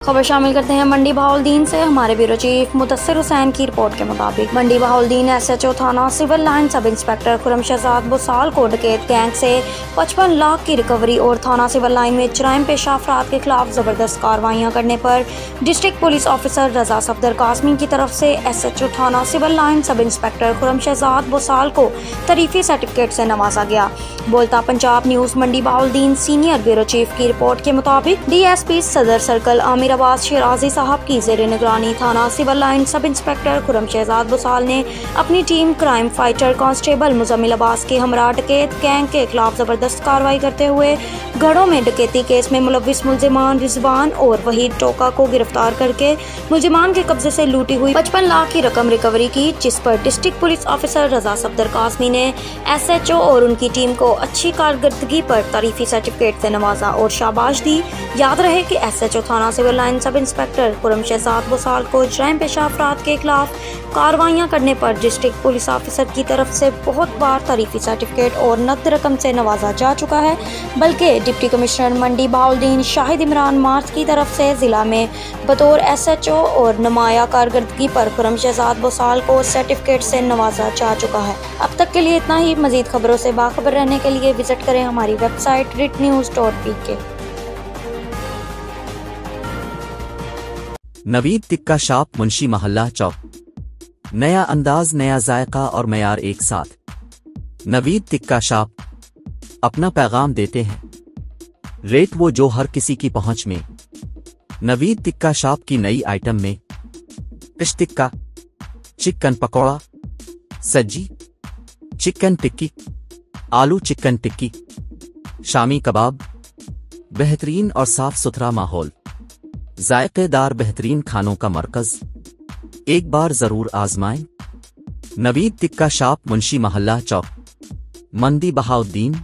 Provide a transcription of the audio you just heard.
खबर शामिल करते हैं मंडी बहाउद्दीन से। हमारे ब्यूरो चीफ मुदस्सिर हुसैन की रिपोर्ट के मुताबिक मंडी बहाउद्दीन SHO थाना civil line sub inspector Khurram Shahzad Busal को डकैत गैंग से 55 लाख की रिकवरी और थाना सिविल लाइन में जराइम पेशा अफराद के खिलाफ जबरदस्त कार्रवाइयां करने पर district police officer Raza Safdar Qasmi की तरफ से SHO थाना civil line sub inspector Khurram Shahzad Busal को तरीफी सर्टिफिकेट से नवाजा गया। Bolta Punjab news Mandi Bahauddin senior bureau chief की रिपोर्ट के मुताबिक DSP सदर सर्कल आमिर अब्बास शिराजी साहब की ज़ेरे निगरानी थाना civil line sub inspector Khurram Shahzad Busal ने अपनी team crime fighter constable Muzammil Abbas के हमरा डकैत गैंग के खिलाफ जबरदस्त कार्रवाई करते हुए घरों में डकैती केस में मुलविस मुलजिमान रिजवान और वहीद टोका को गिरफ्तार करके मुलजिमान के कब्जे से लूटी हुई 55 लाख की रकम रिकवरी की, जिस पर district police officer Raza Safdar Qasmi ने SHO और उनकी टीम को अच्छी कारकर्दगी पर तारीफी सर्टिफिकेट से नवाजा और शाबाश दी। याद रहे कि SHO थाना civil line sub inspector Khurram Shahzad Busal को जराइम पेशा अफराद के खिलाफ कार्रवाइयां करने पर डिस्ट्रिक्ट पुलिस ऑफिसर की तरफ से बहुत बार तारीफी सर्टिफिकेट और नकद रकम से नवाजा जा चुका है, बल्कि डिप्टी कमिश्नर मंडी बहाउद्दीन शाहिद इमरान मार्च की तरफ से जिला में बतौर SHO और नुमाया कारकर्दगी पर खुरम शहजाद बुसाल को सर्टिफिकेट से नवाजा जा चुका है। अब तक के लिए इतना ही। मजीद खबरों से बाखबर रहने के लिए विजिट करें हमारी website ritnews.pk। Naveed tikka shop Munshi मोहल्ला चौक, नया अंदाज नया जायका और मयार एक साथ। नवीद टिक्का शॉप अपना पैगाम देते हैं, रेट वो जो हर किसी की पहुंच में। नवीद टिक्का शॉप की नई आइटम में फिश टिक्का, चिकन पकौड़ा, सज्जी चिकन टिक्की, आलू चिकन टिक्की, शामी कबाब, बेहतरीन और साफ सुथरा माहौल, जायकेदार बेहतरीन खानों का मरकज, एक बार जरूर आजमाएं। नवीद टिक्का शॉप मुंशी मोहल्ला चौक, मंडी बहाउद्दीन।